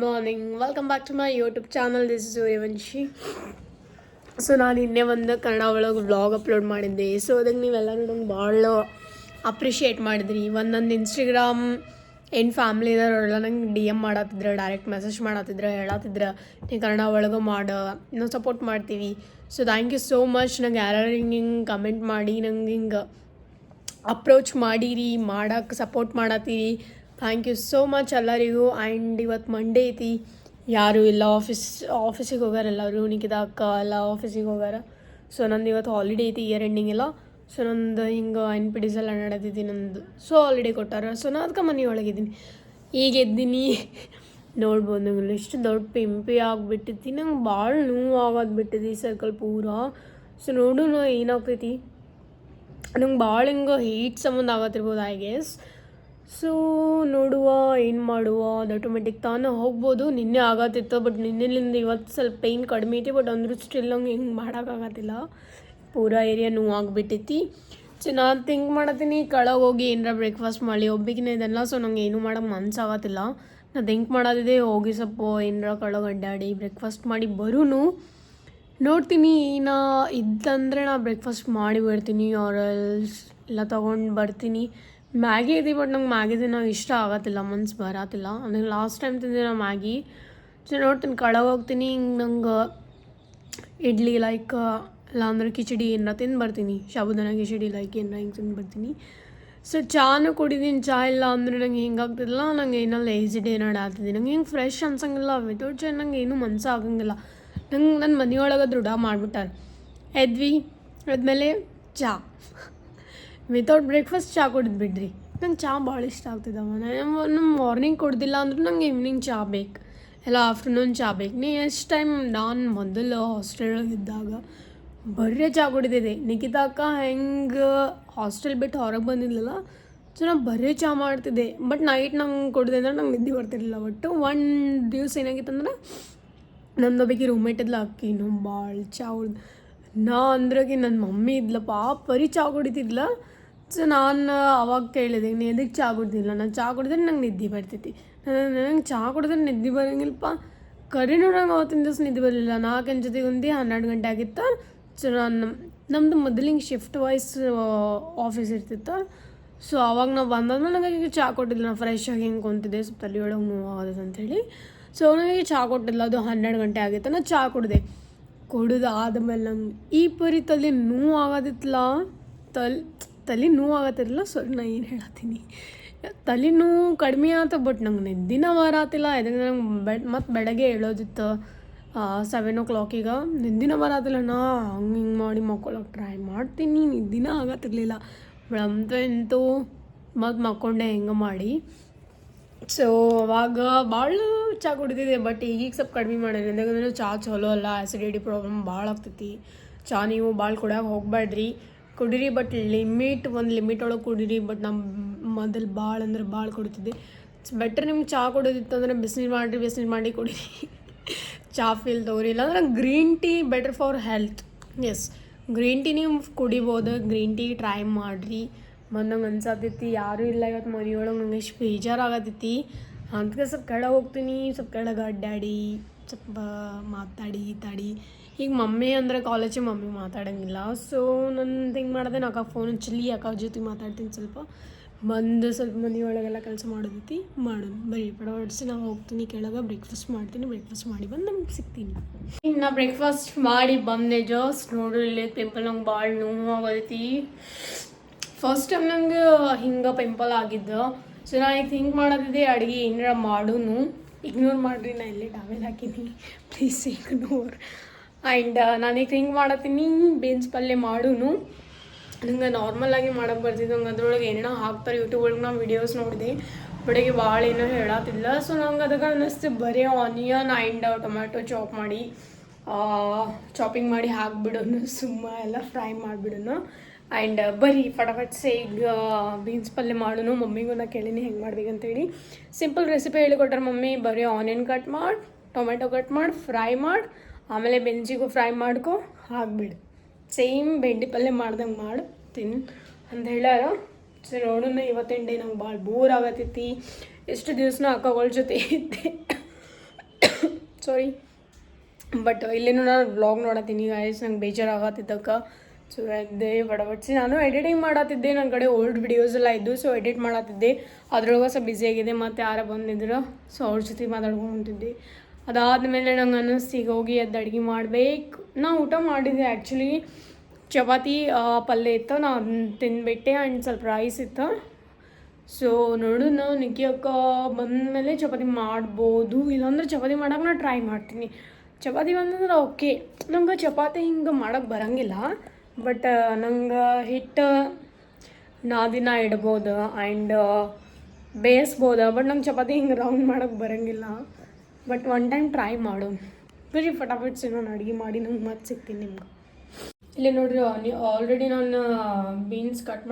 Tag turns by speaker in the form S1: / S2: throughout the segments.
S1: Morning welcome back to my YouTube channel. This is Suryavanshi. So ನಾನು ಇನ್ನೇ ಒಂದು ಕನ್ನಡ ಒಳಗೆ ವ್ಲಾಗ್ ಅಪ್ಲೋಡ್ ಮಾಡಿದ್ದೆ. ಸೊ ಅದಕ್ಕೆ ನೀವೆಲ್ಲರೂ ನಂಗೆ ಭಾಳ ಅಪ್ರಿಷಿಯೇಟ್ ಮಾಡಿದ್ರಿ. ಒಂದೊಂದು ಇನ್ಸ್ಟಾಗ್ರಾಮ್ ಏನು ಫ್ಯಾಮ್ಲಿ ಇದಾರಲ್ಲ ನಂಗೆ DM ಮಾಡತ್ತಿದ್ರೆ, ಡೈರೆಕ್ಟ್ ಮೆಸೇಜ್ ಮಾಡತ್ತಿದ್ರೆ, ಹೇಳತ್ತಿದ್ರೆ ನೀವು ಕನ್ನಡ ಒಳಗೆ ನಾವು ಸಪೋರ್ಟ್ ಮಾಡ್ತೀವಿ. So thank you so much. ನಂಗೆ ಯಾರ್ಯಾರು ಹಿಂಗೆ ಕಮೆಂಟ್ ಮಾಡಿ ನಂಗೆ ಹಿಂಗೆ ಅಪ್ರೋಚ್ ಮಾಡಿರಿ, ಮಾಡೋಕ್ಕೆ ಸಪೋರ್ಟ್ ಮಾಡತ್ತೀರಿ. ಥ್ಯಾಂಕ್ ಯು ಸೋ ಮಚ್ ಎಲ್ಲರಿಗೂ. ಆ್ಯಂಡ್ ಇವತ್ತು ಮಂಡೇ ಐತಿ, ಯಾರೂ ಇಲ್ಲ, ಆಫೀಸಿಗೆ ಹೋಗಾರ ಎಲ್ಲರೂ. ನಿಖಿತಾ ಅಕ್ಕ ಎಲ್ಲ ಆಫೀಸಿಗೆ ಹೋಗಾರ. ಸೊ ನಂದು ಇವತ್ತು ಹಾಲಿಡೇ ಐತಿ, ಇಯರ್ ಎಂಡಿಂಗ್ ಎಲ್ಲ. ಸೊ ನಂದು ಹಿಂಗೆ NPTs ಎಲ್ಲ ನಡೆದೈತಿ ನಂದು. ಸೊ ಹಾಲಿಡೇ ಕೊಟ್ಟಾರ. ಸೊ ನಾನು ಅದಕ್ಕೆ ಮನೆ ಒಳಗಿದ್ದೀನಿ. ಈಗ ಎದ್ದೀನಿ ನೋಡ್ಬೋದು. ನಂಗೆ ಎಷ್ಟು ದೊಡ್ಡ ಪಿಂಪಿ ಆಗಿಬಿಟ್ಟೈತಿ. ನಂಗೆ ಭಾಳ ನೋವು ಆಗೋದು ಬಿಟ್ಟಿದೆ ಈ ಸರ್ಕಲ್ ಪೂರ. ಸೊ ನೋಡು ಏನಾಗ್ತೈತಿ. ನಂಗೆ ಭಾಳ ಹಿಂಗೆ ಹೀಟ್ ಸಂಬಂಧ ಆಗತ್ತಿರ್ಬೋದು ಐ ಗೆಸ್. ಸೊ ನೋಡುವ ಏನು ಮಾಡುವ, ಅದು ಆಟೋಮೆಟಿಕ್ ತಾನೇ ಹೋಗ್ಬೋದು. ನಿನ್ನೆ ಆಗತ್ತಿತ್ತು, ಬಟ್ ನಿನ್ನೆಲಿಂದ ಇವತ್ತು ಸ್ವಲ್ಪ ಪೇಯ್ನ್ ಕಡಿಮೆ ಐತಿ. ಬಟ್ ಅಂದ್ರೂ ಸ್ಟಿಲ್ ನಂಗೆ ಹಿಂಗೆ ಮಾಡೋಕ್ಕಾಗತ್ತಿಲ್ಲ. ಪೂರಾ ಏರಿಯಾ ನೋವು ಆಗಿಬಿಟ್ಟೈತಿ. ಸೊ ನಾನು ಥಿಂಕ್ ಮಾಡತ್ತೀನಿ ಕೆಳಗೆ ಹೋಗಿ ಏನಾರ ಬ್ರೇಕ್ಫಾಸ್ಟ್ ಮಾಡಿ ಒಬ್ಬಿಗಿನ ಇದೆಲ್ಲ. ಸೊ ನಂಗೆ ಏನೂ ಮಾಡೋಕ್ಕೆ ಮನಸ್ಸಾಗತ್ತಿಲ್ಲ. ನಾನು ಥಿಂಕ್ ಮಾಡೋದಿದೆ ಹೋಗಿ ಸ್ವಲ್ಪ ಏನಾರ ಕೆಳಗೆ ಅಡ್ಡಾಡಿ ಬ್ರೇಕ್ಫಾಸ್ಟ್ ಮಾಡಿ ಬರೂ ನೋಡ್ತೀನಿ. ನಾ ಇದ್ದಂದರೆ ನಾ ಬ್ರೇಕ್ಫಾಸ್ಟ್ ಮಾಡಿ ಬಿಡ್ತೀನಿ, ಆರಲ್ಸ್ ಎಲ್ಲ ತೊಗೊಂಡು ಬರ್ತೀನಿ. ಮ್ಯಾಗಿ ಇದೆ, ಬಟ್ ನಂಗೆ ಮ್ಯಾಗಿ ದಿನ ಇಷ್ಟ ಆಗತ್ತಿಲ್ಲ, ಮನ್ಸು ಬರತ್ತಿಲ್ಲ. ಅಂದರೆ ಲಾಸ್ಟ್ ಟೈಮ್ ತಿಂದೆ ನಾ ಮ್ಯಾಗಿ. ಸೊ ನೋಡ್ತೀನಿ ಕೆಳಗೆ ಹೋಗ್ತೀನಿ. ಹಿಂಗೆ ನಂಗೆ ಇಡ್ಲಿ ಲೈಕ್ ಇಲ್ಲಾಂದ್ರೆ ಕಿಚಡಿ ಏನಾರ ತಿಂದು ಬರ್ತೀನಿ. ಸಾಬುದಾನ ಕಿಚಡಿ ಲೈಕ್ ಏನಾರ ಹಿಂಗೆ ತಿಂದು ಬರ್ತೀನಿ. ಸೊ ಚಾನು ಕುಡಿದೀನಿ. ಚಾ ಇಲ್ಲ ಅಂದರೆ ನಂಗೆ ಹಿಂಗಾಗ್ತಿಲ್ಲ. ನಂಗೆ ಏನೋ ಲೇಸಿ ಡೇ ನಡಾತಿದ್ದೀನಿ. ನಂಗೆ ಹಿಂಗೆ ಫ್ರೆಶ್ ಅನ್ಸಂಗಿಲ್ಲ. ವಿತೌಟ್ ಚಾ ನಂಗೆ ಏನೂ ಮನ್ಸು ಆಗಂಗಿಲ್ಲ. ನಂಗೆ ನನ್ನ ಮನೆಯೊಳಗೆ ದೃಢ ಮಾಡಿಬಿಟ್ಟಾರೆ. ಎದ್ವಿ ಆದಮೇಲೆ ಚಾ, ವಿತೌಟ್ ಬ್ರೇಕ್ಫಾಸ್ಟ್ ಚಾ ಕುಡಿದು ಬಿಡ್ರಿ. ನಂಗೆ ಚಾ ಭಾಳ ಇಷ್ಟ ಆಗ್ತಿದ್ದವ. ನಾನು ಮಾರ್ನಿಂಗ್ ಕುಡ್ದಿಲ್ಲ ಅಂದ್ರೂ ನಂಗೆ ಈವ್ನಿಂಗ್ ಚಾ ಬೇಕು, ಎಲ್ಲ ಆಫ್ಟರ್ನೂನ್ ಚಾ ಬೇಕು. ಎಷ್ಟು ಟೈಮ್ ನಾನು ಮೊದಲು ಹಾಸ್ಟೆಲೊಳಗಿದ್ದಾಗ ಬರೀ ಚಾ ಕುಡಿದಿದ್ದೆ. ನಿಖಿತಾ ಅಕ್ಕ ಹೆಂಗೆ ಹಾಸ್ಟೆಲ್ ಬಿಟ್ಟು ಹೊರಗೆ ಬಂದಿದ್ಲಲ್ಲ, ಸೊ ನಾನು ಬರೀ ಚಾ ಮಾಡ್ತಿದ್ದೆ. ಬಟ್ ನೈಟ್ ನಂಗೆ ಕುಡಿದೆ ಅಂದ್ರೆ ನಂಗೆ ನಿದ್ದೆ ಬರ್ತಿರಲಿಲ್ಲ. ಒಟ್ಟು ಒಂದು ದಿವ್ಸ ಏನಾಗಿತ್ತಂದ್ರೆ ನಮ್ದು ಒಬ್ಬಾಕಿ ರೂಮ್ಮೇಟ್ ಇದ್ಲ, ಅಕ್ಕಿನೂ ಭಾಳ ಚಾ ಕುಡ್ದು. ನಾ ಅಂದ್ರಾಗೆ ನನ್ನ ಮಮ್ಮಿ ಇದ್ಲಪ್ಪ, ಬರೀ ಚಾ ಕುಡಿತಿದ್ಲ. ಸೊ ನಾನು ಅವಾಗ ಕೇಳಿದೆ, ನೀ ಎದಕ್ಕೆ ಚಾ ಕುಡ್ದಿಲ್ಲ? ನಾನು ಚಾ ಕುಡಿದ್ರೆ ನಂಗೆ ನಿದ್ದೆ ಬರ್ತೈತಿ. ನಂಗೆ ಚಾ ಕುಡಿದ್ರೆ ನಿದ್ದೆ ಬರೋಂಗಿಲ್ಲಪ್ಪ. ಕರಿನೂ ನಂಗೆ ಅವತ್ತಿನ ದಿವಸ ನಿದ್ದೆ ಬರಲಿಲ್ಲ. 4 ಗಂಟೆ ಜೊತೆಗೆ 12 ಗಂಟೆ ಆಗಿತ್ತು. ಸೊ ನಮ್ಮದು ಮೊದಲಿಂಗೆ ಶಿಫ್ಟ್ ವೈಸ್ ಆಫೀಸ್ ಇರ್ತಿತ್ತು. ಸೊ ಅವಾಗ ನಾವು ಬಂದಾದ್ಮೇಲೆ ನನಗೆ ಚಾ ಕೊಟ್ಟಿಲ್ಲ. ನಾನು ಫ್ರೆಶ್ ಆಗಿ ಹಿಂಗೆ ಕುಂತಿದ್ದೆ, ಸ್ವಲ್ಪ ತಲೆಯೊಳಗೆ ನೋವು ಆಗೋದು ಅಂಥೇಳಿ. ಸೊ ನನಗೆ ಚಾ ಕೊಟ್ಟಿಲ್ಲ. ಅದು 12 ಗಂಟೆ ಆಗಿತ್ತು. ನಾನು ಚಾ ಕುಡಿದು ಆದಮೇಲೆ ನಂಗೆ ಈ ಪರಿ ತಲೆ ನೋವು ಆಗೋದಿತ್ತಲ್ಲ. ತಲೆ ನೋವು ಆಗತ್ತಿರಲಿಲ್ಲ. ಸರಿ ನಾ ಏನು ಹೇಳತ್ತೀನಿ, ತಲೆ ನೋವು ಕಡಿಮೆ ಆಯ್ತು, ಬಟ್ ನಂಗೆ ನಿದ್ದಿನ ಬರತ್ತಿಲ್ಲ. ಇದಕ್ಕೆ ನಂಗೆ ಮತ್ತು ಬೆಳಗ್ಗೆ ಹೇಳೋದಿತ್ತು 7 o'clock. ನಿದ್ದಿನ ಬರತ್ತಿಲ್ಲ. ನಾ ಹಿಂಗೆ ಮಾಡಿ ಮಕ್ಕೊಳ್ಳೋಕೆ ಟ್ರೈ ಮಾಡ್ತೀನಿ, ನಿದ್ದಿನ ಆಗತ್ತಿರಲಿಲ್ಲ. ಅಂತೂ ಮತ್ತು ಮಕ್ಕೊಂಡೆ ಹೆಂಗೆ ಮಾಡಿ. ಸೊ ಅವಾಗ ಭಾಳ ಚಾ ಕುಡಿದಿದೆ. ಬಟ್ ಈಗ ಸ್ವಲ್ಪ ಕಡಿಮೆ ಮಾಡಿರಿ. ಯಾಕಂದರೆ ಚಾ ಚಲೋ ಅಲ್ಲ, ಆ್ಯಸಿಡಿಟಿ ಪ್ರಾಬ್ಲಮ್ ಭಾಳ ಆಗ್ತೈತಿ. ಚಾ ನೀವು ಭಾಳ ಕುಡಿಯೋಕೆ ಹೋಗ್ಬೇಡ್ರಿ. ಕುಡೀರಿ, ಬಟ್ ಒಂದು ಲಿಮಿಟ್ ಒಳಗೆ ಕುಡೀರಿ. ಬಟ್ ನಮ್ಮ ಮೊದಲು ಭಾಳ ಅಂದ್ರೆ ಭಾಳ ಕುಡಿತಿದ್ದೆ. ಇಟ್ಸ್ ಬೆಟರ್ ನಿಮ್ಗೆ ಚಾ ಕುಡಿದಿತ್ತು ಅಂದರೆ ಬಿಸಿನೀರು ಮಾಡಿ ಕುಡೀರಿ. ಚಾ ಫೀಲ್ ತಗೋರಿ. ಇಲ್ಲಾಂದ್ರೆ green tea better for health. Yes, green tea ನೀವು ಕುಡಿಬೋದು. ಗ್ರೀನ್ ಟೀ ಟ್ರೈ ಮಾಡಿರಿ. ಮತ್ತು ನಂಗೆ ಅನ್ಸತ್ತೈತಿ ಯಾರೂ ಇಲ್ಲ ಇವತ್ತು ಮನೆಯೊಳಗೆ. ನಂಗೆ ಎಷ್ಟು ಬೇಜಾರಾಗತ್ತೈತಿ. ಅದಕ್ಕೆ ಸ್ವಲ್ಪ ಕೆಳಗೆ ಹೋಗ್ತೀನಿ, ಸ್ವಲ್ಪ ಕೆಳಗೆ ಅಡ್ಡಾಡಿ ಸ್ವಲ್ಪ ಮಾತಾಡಿ. ಈಗ ಮಮ್ಮಿ ಅಂದರೆ ಕಾಲೇಜಿಗೆ ಮಮ್ಮಿ ಮಾತಾಡೋಂಗಿಲ್ಲ. ಸೊ ನಾನು ಹಿಂಗೆ ಮಾಡಿದೆ, ಅಕ್ಕ ಫೋನ್ ಹಚ್ಚಲಿ, ಅಕ್ಕ ಜೊತೆ ಮಾತಾಡ್ತೀನಿ. ಸ್ವಲ್ಪ ಸ್ವಲ್ಪ ಮನೆಯೊಳಗೆಲ್ಲ ಕೆಲಸ ಮಾಡೋದೈತಿ, ಮಾಡೋದು ಬರೀ ಪಡವಡಿಸಿ ನಾವು ಹೋಗ್ತೀನಿ ಕೆಳಗೆ. ಬ್ರೇಕ್ಫಾಸ್ಟ್ ಮಾಡ್ತೀನಿ. ಬ್ರೇಕ್ಫಾಸ್ಟ್ ಮಾಡಿ ಬಂದು ನಮ್ಗೆ ಸಿಗ್ತೀನಿ. ಈಗ ನಾ ಬ್ರೇಕ್ಫಾಸ್ಟ್ ಮಾಡಿ ಬಂದೆ. ಜಸ್ಟ್ ನೋಡ್ರಿ, ಇಲ್ಲಿ ಪಿಂಪಲ್ ನಂಗೆ ಭಾಳ ನೋವು ಆಗೋದೈತಿ. ಫಸ್ಟ್ ಟೈಮ್ ನಂಗೆ ಹಿಂಗೆ ಪಿಂಪಲ್ ಆಗಿದ್ದು. ಸೊ ನಾನು ಈಗ ಥಿಂಕ್ ಮಾಡೋದಿದೆ ಅಡುಗೆ ಏನಾರ ಮಾಡೋನು. ಇಗ್ನೋರ್ ಮಾಡಿರಿ, ನಾನು ಇಲ್ಲೇ ಟಾವೆಲ್ ಹಾಕಿದ್ದೀನಿ, ಪ್ಲೀಸ್ ಇಗ್ನೋರ್. ಆ್ಯಂಡ್ ನಾನೀಗ ಥಿಂಕ್ ಮಾಡತ್ತೀನಿ ಬೀನ್ಸ್ ಪಲ್ಯ ಮಾಡೋನು. ನಂಗೆ ನಾರ್ಮಲಾಗಿ ಮಾಡೋಕ್ಕೆ ಬರ್ತಿದ್ದು. ನಂಗೆ ಅದ್ರೊಳಗೆ ಏನೇನೋ ಹಾಕ್ತಾರೆ ಯೂಟ್ಯೂಬ್ ಒಳಗೆ. ನಾನು ವೀಡಿಯೋಸ್ ನೋಡಿದೆ, ಬಡಿಗೆ ಭಾಳ ಏನೋ ಹೇಳತ್ತಿಲ್ಲ. ಸೊ ನಂಗೆ ಅದಕ್ಕೆ ಅನ್ನಿಸ್ತು ಬರೀ ಆನಿಯನ್ ಆ್ಯಂಡ್ ಟೊಮ್ಯಾಟೊ ಚಾಪಿಂಗ್ ಮಾಡಿ ಹಾಕ್ಬಿಡೋನು, ಸುಮ್ಮ ಎಲ್ಲ ಫ್ರೈ ಮಾಡಿಬಿಡೋನು. ಆ್ಯಂಡ್ ಬರೀ ಫಟಾಫಟ್ ಈಗ ಬೀನ್ಸ್ ಪಲ್ಯ ಮಾಡೋನು. ಮಮ್ಮಿಗೂ ನಾ ಕೇಳೀನಿ ಹೆಂಗೆ ಮಾಡ್ಬೇಕಂತೇಳಿ. ಸಿಂಪಲ್ ರೆಸಿಪಿ ಹೇಳಿಕೊಟ್ರೆ ಮಮ್ಮಿ. ಬರೀ ಆನಿಯನ್ ಕಟ್ ಮಾಡಿ, ಟೊಮೆಟೊ ಕಟ್ ಮಾಡಿ, ಫ್ರೈ ಮಾಡಿ, ಆಮೇಲೆ ಬೆಂಜಿಗೂ ಫ್ರೈ ಮಾಡ್ಕೊ, ಹಾಕ್ಬಿಡು. ಸೇಮ್ ಬೆಂಡಿ ಪಲ್ಯ ಮಾಡ್ದಂಗೆ ಮಾಡು, ತಿನ್ನು ಅಂತ ಹೇಳ್ಯಾರ. ಸೊ ನೋಡೋಣ. ಇವತ್ತಿನ ಡೇ ನಂಗೆ ಭಾಳ ಬೋರ್ ಆಗತ್ತೈತಿ. ಎಷ್ಟು ದಿವಸನೂ ಅಕ್ಕಗಳ ಜೊತೆ ಇದ್ದೆ. ಸಾರಿ. ಬಟ್ ಇಲ್ಲೇನು ನಾನು ವ್ಲಾಗ್ ನೋಡತ್ತೀನಿ ಗಾಯ್ಸ್, ನಂಗೆ ಬೇಜಾರಾಗತ್ತಿದ್ದಕ್ಕೆ. ಸೊ ಇದ್ದೆ ಬಡಬಡ್ಸಿ ನಾನು ಎಡಿಟಿಂಗ್ ಮಾಡತ್ತಿದ್ದೆ. ನನ್ನ ಕಡೆ ಓಲ್ಡ್ ವಿಡಿಯೋಸ್ ಎಲ್ಲ ಇದ್ದು, ಸೊ ಎಡಿಟ್ ಮಾಡತ್ತಿದ್ದೆ. ಅದ್ರೊಳಗೆ ಸ್ವಲ್ಪ ಬ್ಯುಸಿಯಾಗಿದೆ. ಮತ್ತು ಯಾರ ಬಂದಿದ್ರು, ಸೊ ಅವ್ರ ಜೊತೆ ಮಾತಾಡ್ಕೊಂತಿದ್ದೆ. ಅದಾದಮೇಲೆ ನಂಗೆ ಅನ್ನಿಸ್ತು ಈಗ ಹೋಗಿ ಎದ್ದು ಅಡುಗೆ ಮಾಡಬೇಕು. ನಾ ಊಟ ಮಾಡಿದ್ದೆ ಆ್ಯಕ್ಚುಲಿ. ಚಪಾತಿ ಪಲ್ಯ ಇತ್ತು, ನಾ ಅದನ್ನ ತಿಂದುಬಿಟ್ಟೆ. ಆ್ಯಂಡ್ ಸ್ವಲ್ಪ ರೈಸ್ ಇತ್ತು. ಸೊ ನೋಡೋಣ, ನಿಕ್ಕಿ ಅಕ್ಕ ಬಂದಮೇಲೆ ಚಪಾತಿ ಮಾಡ್ಬೋದು. ಇಲ್ಲಾಂದ್ರೆ ಚಪಾತಿ ಮಾಡೋಕೆ ನಾನು ಟ್ರೈ ಮಾಡ್ತೀನಿ. ಚಪಾತಿ ಬಂದಂದ್ರೆ ಓಕೆ. ನಂಗೆ ಚಪಾತಿ ಹಿಂಗೆ ಮಾಡೋಕ್ಕೆ ಬರೋಂಗಿಲ್ಲ. ಬಟ್ ನಂಗೆ ಹಿಟ್ಟು ನಾದಿನ ಇಡ್ಬೋದು ಆ್ಯಂಡ್ ಬೇಯಿಸ್ಬೋದು. ಬಟ್ ನಂಗೆ ಚಪಾತಿ ಹಿಂಗೆ ರೌಂಡ್ ಮಾಡೋಕ್ಕೆ ಬರೋಂಗಿಲ್ಲ. ಬಟ್ ಒನ್ ಟೈಮ್ ಟ್ರೈ ಮಾಡು. ಬರೀ ಫಟಾಫಟ್ ನಾನು ಅಡುಗೆ ಮಾಡಿ ನಂಗೆ ಮತ್ತೆ ಸಿಗ್ತೀನಿ ನಿಮ್ಗೆ. ಇಲ್ಲಿ ನೋಡಿರಿ, ಆಲ್ರೆಡಿ ನಾನು ಬೀನ್ಸ್ ಕಟ್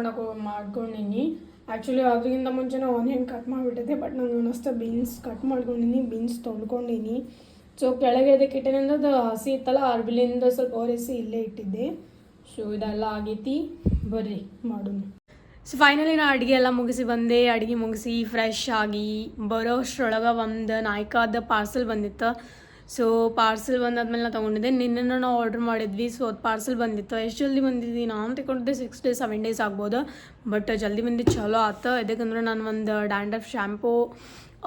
S1: ಮಾಡ್ಕೊಂಡೀನಿ. ಆ್ಯಕ್ಚುಲಿ ಅದಕ್ಕಿಂತ ಮುಂಚೆ ನಾನು ಆನಿಯನ್ ಕಟ್ ಮಾಡಿಬಿಟ್ಟಿದ್ದೆ. ಬಟ್ ನಂಗೆ ಅನ್ನಿಸ್ತಾ ಬೀನ್ಸ್ ಕಟ್ ಮಾಡ್ಕೊಂಡಿನಿ, ಬೀನ್ಸ್ ತೊಳ್ಕೊಂಡೀನಿ. ಸೊ ಕೆಳಗೆ ಅದಕ್ಕೆ ಇಟ್ಟೇನೆಂದ್ರೆ ಅದು ಹಸಿ ಇತ್ತಲ್ಲ, ಅರ್ಬಿಲಿಂದ ಸ್ವಲ್ಪ ಒರೆಸಿ ಇಲ್ಲೇ ಇಟ್ಟಿದ್ದೆ. ಸೊ ಇದೆಲ್ಲ ಆಗೈತಿ, ಬರ್ರಿ ಮಾಡೋಣ. ಸೊ ಫೈನಲಿ ನಾನು ಅಡುಗೆ ಎಲ್ಲ ಮುಗಿಸಿ ಬಂದೆ. ಅಡುಗೆ ಮುಗಿಸಿ ಫ್ರೆಶ್ ಆಗಿ ಬರೋ ಅಷ್ಟರೊಳಗೆ ಒಂದು ನಾಯ್ಕಾದ ಪಾರ್ಸಲ್ ಬಂದಿತ್ತು. ಸೊ ಪಾರ್ಸಲ್ ಬಂದಾದ್ಮೇಲೆ ನಾನು ತೊಗೊಂಡಿದ್ದೆ. ನಿನ್ನೆ ನಾವು ಆರ್ಡ್ರ್ ಮಾಡಿದ್ವಿ. ಸೊ ಅದು ಪಾರ್ಸಲ್ ಬಂದಿತ್ತು. ಎಷ್ಟು ಜಲ್ದಿ ಬಂದಿದ್ವಿ, ನಾನು ತಗೊಂಡಿದ್ದೆ 6 days 7 days ಆಗ್ಬೋದು. ಬಟ್ ಜಲ್ದಿ ಬಂದಿದ್ದು ಚಲೋ ಆಯ್ತು. ಯಾಕಂದ್ರೆ ನಾನು ಒಂದು ಡ್ಯಾಂಡ್ರಫ್ ಶ್ಯಾಂಪೂ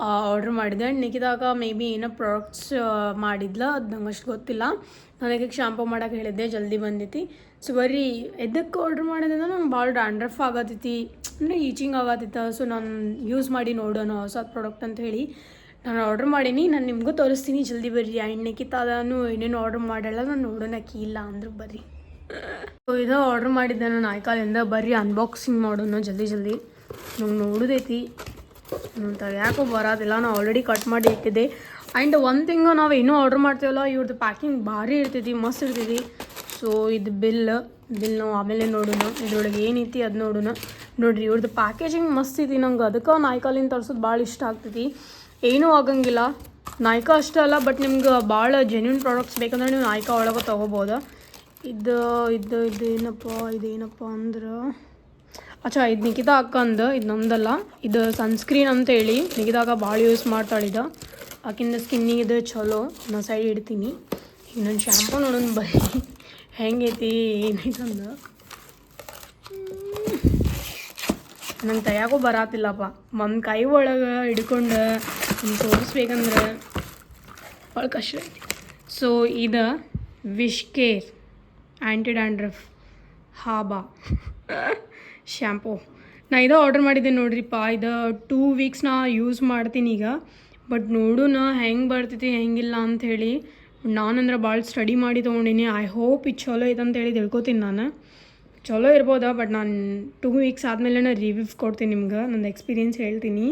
S1: ಆರ್ಡ್ರ್ ಮಾಡಿದ್ದೆ. ನಿಖಿದಾಗ ಮೇ ಬಿ ಏನೋ ಪ್ರಾಡಕ್ಟ್ಸ್ ಮಾಡಿದ್ಲ, ಅದು ನಂಗೆ ಅಷ್ಟು ಗೊತ್ತಿಲ್ಲ. ನನಗೆ ಶಾಂಪೂ ಮಾಡೋಕೆ ಹೇಳಿದ್ದೆ, ಜಲ್ದಿ ಬಂದೈತಿ. ಸೊ ಬರೀ ಎದಕ್ಕೆ ಆರ್ಡ್ರ್ ಮಾಡಿದೆ ಅಂದ್ರೆ ನಂಗೆ ಭಾಳ ಡ್ಯಾಂಡ್ರಫ್ ಆಗತ್ತೈತಿ, ಅಂದರೆ ಈಚಿಂಗ್ ಆಗತ್ತಿತ್ತು. ಸೊ ನಾನು ಯೂಸ್ ಮಾಡಿ ನೋಡೋಣ ಹೊಸ ಪ್ರಾಡಕ್ಟ್ ಅಂತ ಹೇಳಿ ನಾನು ಆರ್ಡ್ರ್ ಮಾಡೀನಿ. ನಾನು ನಿಮಗೂ ತೋರಿಸ್ತೀನಿ, ಜಲ್ದಿ ಬರ್ರಿ. ಆ್ಯಂಡ್ ನಿಖಿತಾ ನಾನು ಏನೇನು ಆರ್ಡ್ರ್ ಮಾಡಲ್ಲ, ನಾನು ನೋಡೋಣಕ್ಕೆ ಇಲ್ಲ ಅಂದರೂ ಬರ್ರಿ. ಸೊ ಇದು ಆರ್ಡ್ರ್ ಮಾಡಿದ್ದೆ ನಾನು ನಾಯ್ಕಾಲಿಂದ. ಬರ್ರಿ ಅನ್ಬಾಕ್ಸಿಂಗ್ ಮಾಡೋಣ ಜಲ್ದಿ ನಂಗೆ ನೋಡೋದೈತಿ. ಯಾಕೋ ಬರೋದಿಲ್ಲ, ನಾನು ಆಲ್ರೆಡಿ ಕಟ್ ಮಾಡಿ ಇಟ್ಟಿದ್ದೆ. ಆ್ಯಂಡ್ ಒಂದು ತಿಂಗು ನಾವು ಏನೂ ಆರ್ಡ್ರ್ ಮಾಡ್ತೀವಲ್ಲ, ಇವ್ರದ್ದು ಪ್ಯಾಕಿಂಗ್ ಭಾರಿ ಇರ್ತೈತಿ, ಮಸ್ತ್ ಇರ್ತೈತಿ. ಸೊ ಇದು ಬಿಲ್ ನಾವು ಆಮೇಲೆ ನೋಡೋಣ. ಇದ್ರೊಳಗೆ ಏನೈತಿ ಅದು ನೋಡೋಣ. ನೋಡಿರಿ ಇವ್ರದ್ದು ಪ್ಯಾಕೇಜಿಂಗ್ ಮಸ್ತ್ ಐತಿ. ನಂಗೆ ಅದಕ್ಕೆ ನಾಯ್ಕಾಲಿಂದ ತರಿಸೋದು ಭಾಳ ಇಷ್ಟ ಆಗ್ತೈತಿ. ಏನೂ ಆಗಂಗಿಲ್ಲ. ನಾಯ್ಕಾ ಅಷ್ಟೇ ಅಲ್ಲ, ಬಟ್ ನಿಮ್ಗೆ ಭಾಳ ಜೆನ್ಯೂನ್ ಪ್ರಾಡಕ್ಟ್ಸ್ ಬೇಕಂದ್ರೆ ನೀವು ನಾಯ್ಕಾ ಒಳಗೆ ತೊಗೋಬೋದು. ಇದೇನಪ್ಪ ಅಂದ್ರೆ ಇದು ನಿಖಿತಾ ಅಕ್ಕಂದು, ಇದು ನಮ್ದಲ್ಲ. ಇದು ಸನ್ಸ್ಕ್ರೀನ್ ಅಂತೇಳಿ ನಿಖಿತಾಗ ಭಾಳ ಯೂಸ್ ಮಾಡ್ತಾಳಿದ. ಆಕಿಂದ ಸ್ಕಿನ್ನಿಗೆ ಇದು ಚಲೋ. ನಾನು ಸೈಡ್ ಇಡ್ತೀನಿ. ಈಗ ನನ್ನ ಶ್ಯಾಂಪು ನೋಡೋಣ ಬರ್ರಿ ಹೆಂಗೈತಿ ಏನೈತಂದು. ನಂಗೆ ತಯಾಕೋ ಬರಾತಿಲ್ಲಪ್ಪ. ಒಂದು ಕೈ ಒಳಗೆ ಹಿಡ್ಕೊಂಡು ತೋರಿಸ್ಬೇಕಂದ್ರೆ ಭಾಳ ಕಷ್ಟ ಐತಿ. ಸೊ ಇದು ವಿಶ್ ಕೇರ್ ಆ್ಯಂಟಿ ಡ್ಯಾಂಡ್ರಫ್ ಹಾಬಾ ಶ್ಯಾಂಪೂ. ನಾ ಇದು ಆರ್ಡ್ರ್ ಮಾಡಿದ್ದೆ ನೋಡ್ರಿಪ್ಪ. ಇದು 2 weeks ನಾ ಯೂಸ್ ಮಾಡ್ತೀನಿ ಈಗ. ಬಟ್ ನೋಡೋಣ ಹೆಂಗೆ ಬರ್ತೈತಿ ಹೆಂಗಿಲ್ಲ ಅಂಥೇಳಿ. ನಾನಂದ್ರೆ ಭಾಳ ಸ್ಟಡಿ ಮಾಡಿ ತೊಗೊಂಡಿನಿ. ಐ ಹೋಪ್ ಇದು ಚಲೋ ಐತೆ ಅಂತೇಳಿ ತಿಳ್ಕೊತೀನಿ. ನಾನು ಚಲೋ ಇರ್ಬೋದಾ. ಬಟ್ ನಾನು 2 weeks ಆದಮೇಲೆ ರಿವ್ಯೂ ಕೊಡ್ತೀನಿ ನಿಮ್ಗೆ, ನಂದು ಎಕ್ಸ್ಪೀರಿಯೆನ್ಸ್ ಹೇಳ್ತೀನಿ.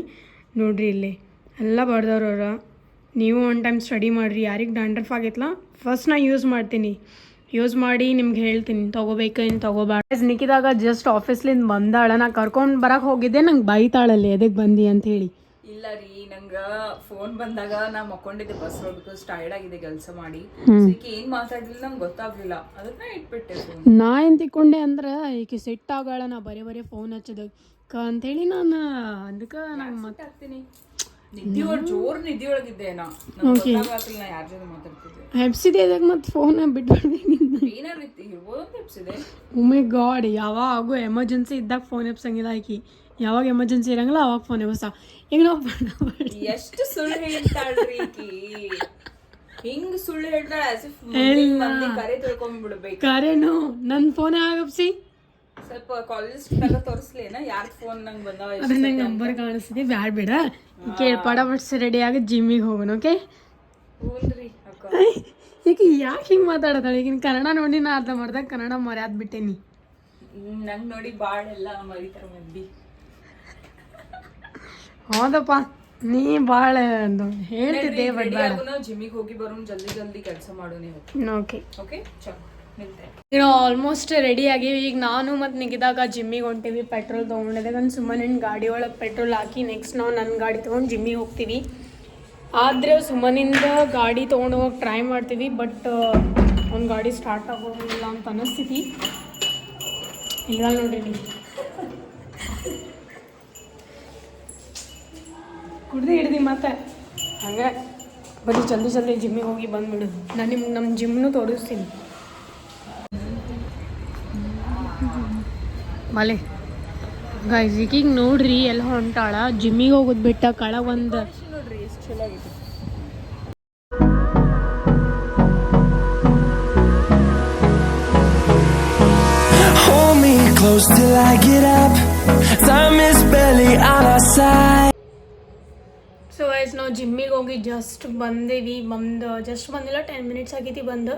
S1: ನೋಡಿರಿ ಇಲ್ಲಿ ಎಲ್ಲ ಬರ್ದವ್ರವ್ರ. ನೀವು ಒನ್ ಟೈಮ್ ಸ್ಟಡಿ ಮಾಡಿರಿ. ಯಾರಿಗೆ ಡ್ಯಾಂಡ್ರಫ್ ಆಗೈತಲ್ಲ, ಫಸ್ಟ್ ನಾ ಯೂಸ್ ಮಾಡ್ತೀನಿ. ಯೂಸ್ ಮಾಡಿ ನಿಮ್ಗೆ ಹೇಳ್ತೀನಿ ತೊಗೋಬೇಕು ಏನು ತೊಗೋಬೇಡ. ನಿಖಿದಾಗ ಜಸ್ಟ್ ಆಫೀಸ್ಲಿಂದ ಬಂದಾಳ. ನಾ ಕರ್ಕೊಂಡು ಬರೋಕೆ ಹೋಗಿದ್ದೆ. ನಂಗೆ ಬೈತಾಳಲ್ಲಿ ಎದಕ್ಕೆ ಬಂದಿ ಅಂತ ಹೇಳಿ.
S2: ಇಲ್ಲ ರೀ, ನಂಗೆ ಫೋನ್ ಬಂದಾಗ ನಾ ಮಕ್ಕೊಂಡಿದ್ದೆ ಬಸ್ ಬಿಕಾಸ್ ಟೈರ್ಡ್ ಆಗಿದೆ ಕೆಲಸ ಮಾಡಿ. ಏನ್ ಮಾತಾಡ್ಲಿಲ್ಲ ನಂಗೆ ಗೊತ್ತಾಗ್ಲಿಲ್ಲ, ಅದನ್ನ ಇಟ್ಬಿಟ್ಟೆ.
S1: ನಾ ಏನು ತಿಳ್ಕೊಂಡೆ ಅಂದ್ರೆ ಈಕೆ ಸೆಟ್ ಆಗಾಳ, ನಾ ಬರೀ ಫೋನ್ ಹಚ್ಚೋದಕ್ಕೆ ಅಂತೇಳಿ ನಾನು ಅದಕ್ಕೆ ನಂಗೆ ಮಾತಾಡ್ತೀನಿ.
S2: ಜೋರ್ ನಿದ್ದೆ ಒಳಗಿದ್ದೆ ನಾ, ಯಾರ ಜೊತೆ ಮಾತಾಡ್ತಿದ್ದೆ.
S1: ಹೆಪ್ಸಿದೆ ಅದಕ್ಕೆ ಮತ್ತೆ ಫೋನ್ ಬಿಟ್ಬಿಡ್ಬೇಕು.
S2: ಏನಾರು ಇರ್ಬೋದು ಹೆಪ್ಸಿದೆ.
S1: ಓ ಮೈ ಗಾಡ್, ಯಾವಾಗೂ ಎಮರ್ಜೆನ್ಸಿ ಇದ್ದಾಗ ಫೋನ್ ಎಪ್ಸಂಗಿಲ್ಲ ಆಕಿ. ಯಾವಾಗ ಎಮರ್ಜೆನ್ಸಿ ಇರಂಗಿಲ್ಲ ಅವಾಗ ಫೋನ್ ಎಬ್ಸ. ಈಗ ನಾವು
S2: ಎಷ್ಟು ಸುಳ್ಳು ಹೇಳ್ತಾಳ್ರಿ ಈಕಿ. ಹಿಂಗ್ ಸುಳ್ಳು ಹೇಳ್ತಾಳೆ. ಕರೆ ತಿಳ್ಕೊಂಡ್ಬಿಡ್ಬೇಕು.
S1: ಕರೆನು ನನ್ನ ಫೋನ್ ಆಗಪ್ಸಿ
S2: ಸ್ವಲ್ಪ ಕಾಲೇಜ್ ತೋರಿಸ್ಲೇನ ಯಾರ ಫೋನ್ ನಂಗೆ ಬಂದವ.
S1: ಅದ್ರ ನಂಗೆ ನಂಬರ್ ಕಾಣಿಸ್ತಿದೆ. ಬ್ಯಾಡ ಬೇಡ ಕೇಳ್ಪಾಡ ಬಟ್ಸ್ ರೆಡಿ ಆಗಿ ಜಿಮ್ಮಿಗೆ ಹೋಗೋಣ. ಓಕೆ
S2: ಹ್ಞೂನ್ರಿ ಅಕ್ಕ.
S1: ಈಗ ಯಾಕೆ ಹಿಂಗೆ ಮಾತಾಡತಾಳೆ? ಈಗಿನ ಕನ್ನಡ ನೋಡಿ ನಾ ಅರ್ಧ ಮಾಡ್ದಾಗ ಕನ್ನಡ ಮರ್ಯಾದ್ ಬಿಟ್ಟೇನಿ.
S2: ನಂಗೆ ನೋಡಿ ಭಾಳ ಎಲ್ಲ ಮರಿತಾರ ಮಂದಿ.
S1: ಹೌದಪ್ಪ, ನೀ ಭಾಳ ಹೇಳ್ತಿದ್ದೆ. ಬಟ್ ಬೇಡ,
S2: ಜಿಮ್ಮಿಗೆ ಹೋಗಿ ಬರೋಣ, ಜಲ್ದಿ ಕೆಲಸ ಮಾಡು ನೀವು.
S1: ಓಕೆ
S2: ಓಕೆ ಚಲೋ.
S1: ಈಗ ಆಲ್ಮೋಸ್ಟ್ ರೆಡಿ ಆಗಿವಿ. ಈಗ ನಾನು ಮತ್ತು ನಿಗಿದಾಗ ಜಿಮ್ಮಿಗೆ ಹೊಂಟೀವಿ. ಪೆಟ್ರೋಲ್ ತೊಗೊಂಡಿದ್ದೆ. ನಾನು ಸುಮ್ಮನೆ ಗಾಡಿ ಒಳಗೆ ಪೆಟ್ರೋಲ್ ಹಾಕಿ ನೆಕ್ಸ್ಟ್ ನಾವು ನನ್ನ ಗಾಡಿ ತೊಗೊಂಡು ಜಿಮ್ಮಿಗೆ ಹೋಗ್ತೀವಿ. ಆದರೆ ಸುಮ್ಮನಿಂದ ಗಾಡಿ ತೊಗೊಂಡು ಹೋಗಿ ಟ್ರೈ ಮಾಡ್ತೀವಿ. ಬಟ್ ಒಂದು ಗಾಡಿ ಸ್ಟಾರ್ಟ್ ಆಗೋದಿಲ್ಲ ಅಂತ ಅನ್ನಿಸ್ತೀವಿ. ಇಲ್ಲ ನೋಡ್ರಿ, ನೀವು ಕುಡ್ದು ಹಿಡ್ದು ಮತ್ತೆ ಹಂಗೆ ಬರೀ ಜಲ್ದಿ ಜಲ್ದಿ ಜಿಮ್ಮಿಗೆ ಹೋಗಿ ಬಂದ್ಬಿಡೋದು. ನಾನು ನಿಮ್ಗೆ ನಮ್ಮ ಜಿಮ್ನು ತೋರಿಸ್ತೀನಿ. ಮಲೆ ಗೈಸ್ ಈಗ ನೋಡ್ರಿ ಎಲ್ಲ ಹೊಂಟಾಳ ಜಿಮ್ಮಿಗೆ ಹೋಗೋದು ಬಿಟ್ಟ ಕಳ ಒಂದು
S2: ನೋಡ್ರಿ ಎಷ್ಟು ಚಲೋ ಆಗಿದೆ.
S3: Hold me close till I get up. Time is barely on our side.
S1: So guys ನಾವು ಜಿಮ್ಮಿಗೆ ಹೋಗಿ ಜಸ್ಟ್ ಬಂದಿಲ್ಲ 10 ಮಿನಿಟ್ಸ್ ಆಗೈತಿ ಬಂದು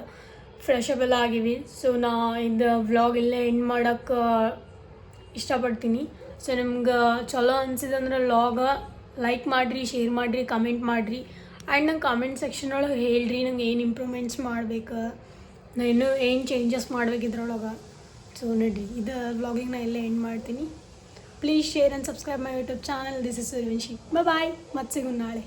S1: ಫ್ರೆಶ್ ಅಪ್ ಎಲ್ಲ ಆಗಿವಿ. ಸೊ ನಾ ಇದು ವ್ಲಾಗ್ ಇಲ್ಲೇ ಎಂಡ್ ಮಾಡೋಕ್ಕೆ ಇಷ್ಟಪಡ್ತೀನಿ. ಸೊ ನಿಮ್ಗೆ ಚಲೋ ಅನ್ಸಿದಂದ್ರೆ ವ್ಲಾಗ ಲೈಕ್ ಮಾಡಿರಿ, ಶೇರ್ ಮಾಡಿರಿ, ಕಮೆಂಟ್ ಮಾಡಿರಿ. ಆ್ಯಂಡ್ ನಂಗೆ ಕಾಮೆಂಟ್ ಸೆಕ್ಷನ್ ಒಳಗೆ ಹೇಳ್ರಿ ನಂಗೆ ಏನು ಇಂಪ್ರೂವ್ಮೆಂಟ್ಸ್ ಮಾಡ್ಬೇಕು, ನಾನು ಇನ್ನೂ ಏನು ಚೇಂಜಸ್ ಮಾಡ್ಬೇಕು ಇದ್ರೊಳಗೆ. ಸೊ ನಡ್ರಿ ಇದು ವ್ಲಾಗಿಂಗ್ ನಾ ಇಲ್ಲೇ ಎಂಡ್ ಮಾಡ್ತೀನಿ. Please share and subscribe my YouTube channel. This is Suryavanshi. Bye, ಮತ್ತೆ ಸಿಗೋಣ ನಾಳೆ.